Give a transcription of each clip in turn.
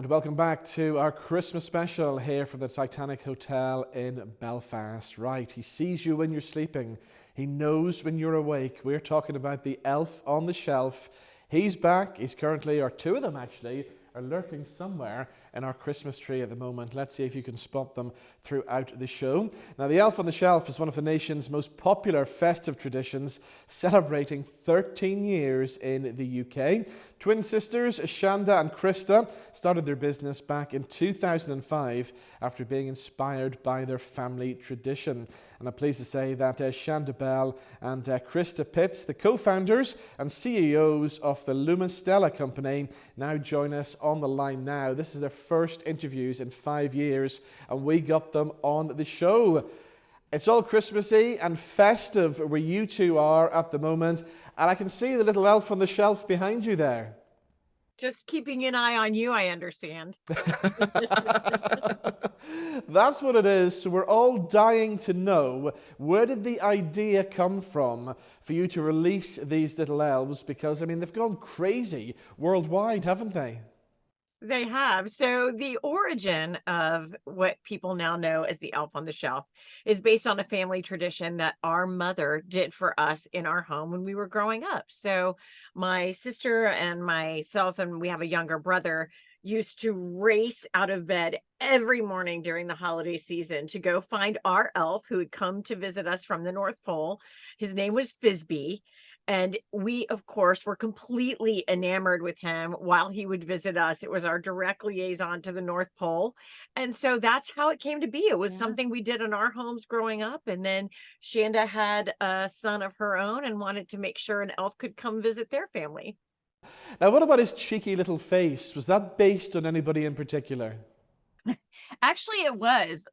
And welcome back to our Christmas special here from the Titanic Hotel in Belfast. Right, he sees you when you're sleeping. He knows when you're awake. We're talking about the elf on the shelf. He's back. He's currently, or two of them actually, are lurking somewhere in our Christmas tree at the moment. Let's see if you can spot them throughout the show. Now, the Elf on the Shelf is one of the nation's most popular festive traditions, celebrating 13 years in the UK. Twin sisters Chanda and Christa started their business back in 2005 after being inspired by their family tradition. And I'm pleased to say that Chanda Bell and Christa Pitts, the co-founders and CEOs of the Lumistella company, now join us on the line now. This is their first interviews in 5 years, and we got them on the show. It's all Christmassy and festive where you two are at the moment, and I can see the little elf on the shelf behind you there. Just keeping an eye on you, I understand. That's what it is. So we're all dying to know, where did the idea come from for you to release these little elves? Because, I mean, they've gone crazy worldwide, haven't they? They have. So the origin of what people now know as the Elf on the Shelf is based on a family tradition that our mother did for us in our home when we were growing up. So my sister and myself, and we have a younger brother, used to race out of bed every morning during the holiday season to go find our elf who had come to visit us from the North Pole. His name was Frisbee. And we, of course, were completely enamored with him while he would visit us. It was our direct liaison to the North Pole. And so that's how it came to be. It was something we did in our homes growing up. And then Chanda had a son of her own and wanted to make sure an elf could come visit their family. Now, what about his cheeky little face? Was that based on anybody in particular? Actually, it was.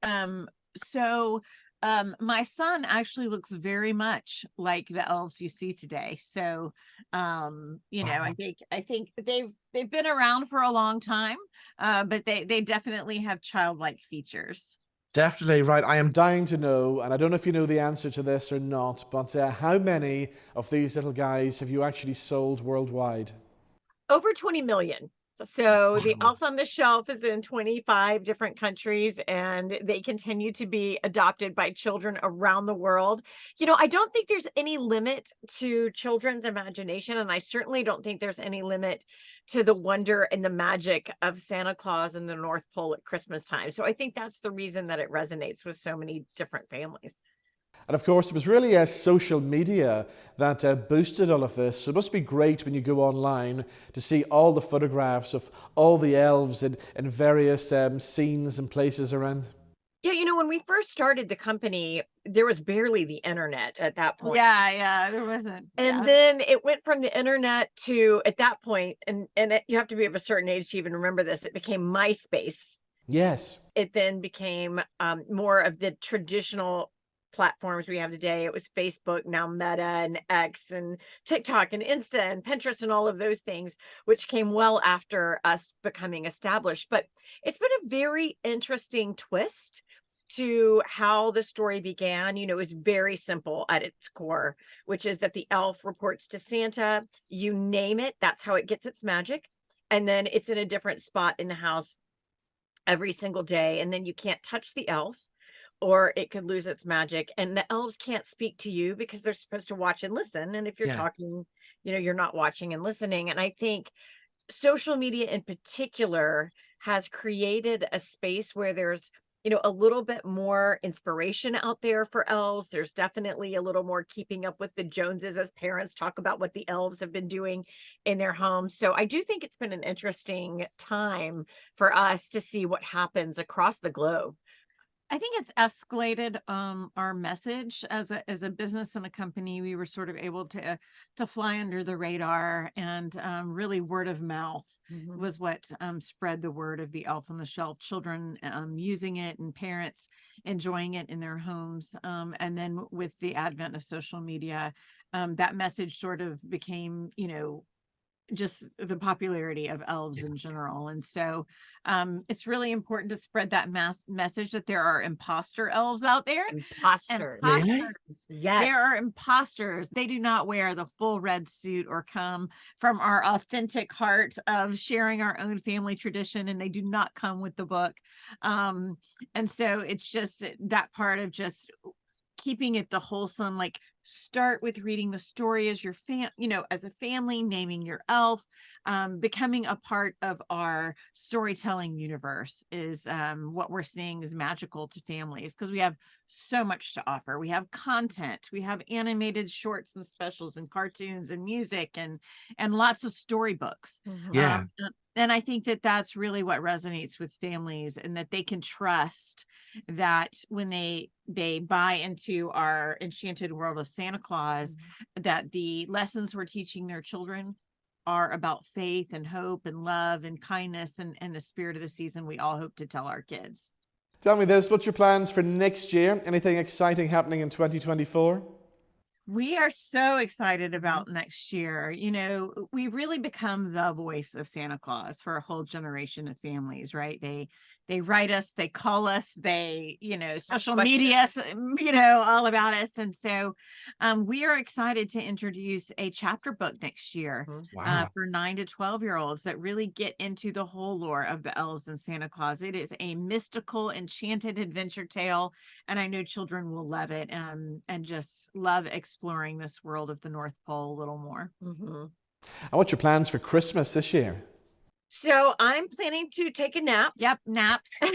My son actually looks very much like the elves you see today. So, I think they've been around for a long time, but they definitely have childlike features. Definitely right. I am dying to know, and I don't know if you know the answer to this or not, but how many of these little guys have you actually sold worldwide? Over 20 million. So the Wow. Elf on the Shelf is in 25 different countries, and they continue to be adopted by children around the world. I don't think there's any limit to children's imagination, and I certainly don't think there's any limit to the wonder and the magic of Santa Claus and the North Pole at Christmas time. So I think that's the reason that it resonates with so many different families. And of course, it was really social media that boosted all of this. So it must be great when you go online to see all the photographs of all the elves in various scenes and places around. Yeah, when we first started the company, there was barely the internet at that point. Yeah, there wasn't. And then it went from the internet to, at that point, you have to be of a certain age to even remember this, it became MySpace. Yes. It then became more of the traditional platforms we have today. It was Facebook, now Meta and X and TikTok and Insta and Pinterest and all of those things, which came well after us becoming established. But it's been a very interesting twist to how the story began. It was very simple at its core, which is that the elf reports to Santa. You name it, that's how it gets its magic. And then it's in a different spot in the house every single day. And then you can't touch the elf, or it could lose its magic. And the elves can't speak to you because they're supposed to watch and listen. And if you're talking, you're not watching and listening. And I think social media in particular has created a space where there's, a little bit more inspiration out there for elves. There's definitely a little more keeping up with the Joneses as parents talk about what the elves have been doing in their homes. So I do think it's been an interesting time for us to see what happens across the globe. I think it's escalated our message as a business and a company. We were sort of able to fly under the radar, and really word of mouth was what spread the word of the Elf on the Shelf. Children using it and parents enjoying it in their homes, and then with the advent of social media, that message sort of became just the popularity of elves in general. And so it's really important to spread that message that there are imposter elves out there. Imposters. Really? Yes. There are imposters. They do not wear the full red suit or come from our authentic heart of sharing our own family tradition, and they do not come with the book. And so it's just that part of just keeping it the wholesome, like start with reading the story as your as a family, naming your elf, becoming a part of our storytelling universe is what we're seeing is magical to families, because we have so much to offer. We have content, we have animated shorts and specials and cartoons and music and lots of storybooks. Yeah. And I think that that's really what resonates with families, and that they can trust that when they buy into our enchanted world of Santa Claus, that the lessons we're teaching their children are about faith and hope and love and kindness and the spirit of the season we all hope to tell our kids. Tell me this, what's your plans for next year? Anything exciting happening in 2024? We are so excited about next year. We really become the voice of Santa Claus for a whole generation of families, right? They write us, they call us, they, social media, all about us. And so we are excited to introduce a chapter book next year for 9 to 12-year-olds that really get into the whole lore of the elves and Santa Claus. It is a mystical, enchanted adventure tale, and I know children will love it and just love exploring this world of the North Pole a little more. And what's your plans for Christmas this year? So I'm planning to take a nap. Yep, naps. And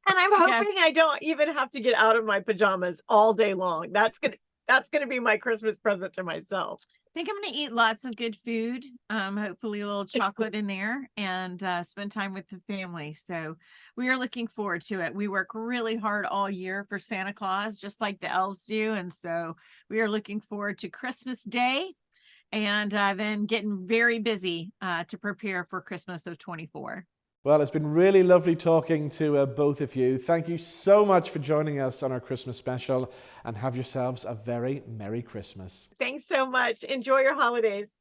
I'm hoping I don't even have to get out of my pajamas all day long. That's gonna be my Christmas present to myself. I think I'm going to eat lots of good food, hopefully a little chocolate in there, and spend time with the family. So we are looking forward to it. We work really hard all year for Santa Claus, just like the elves do. And so we are looking forward to Christmas Day, and then getting very busy to prepare for Christmas of 24. Well, it's been really lovely talking to both of you. Thank you so much for joining us on our Christmas special, and have yourselves a very Merry Christmas. Thanks so much. Enjoy your holidays.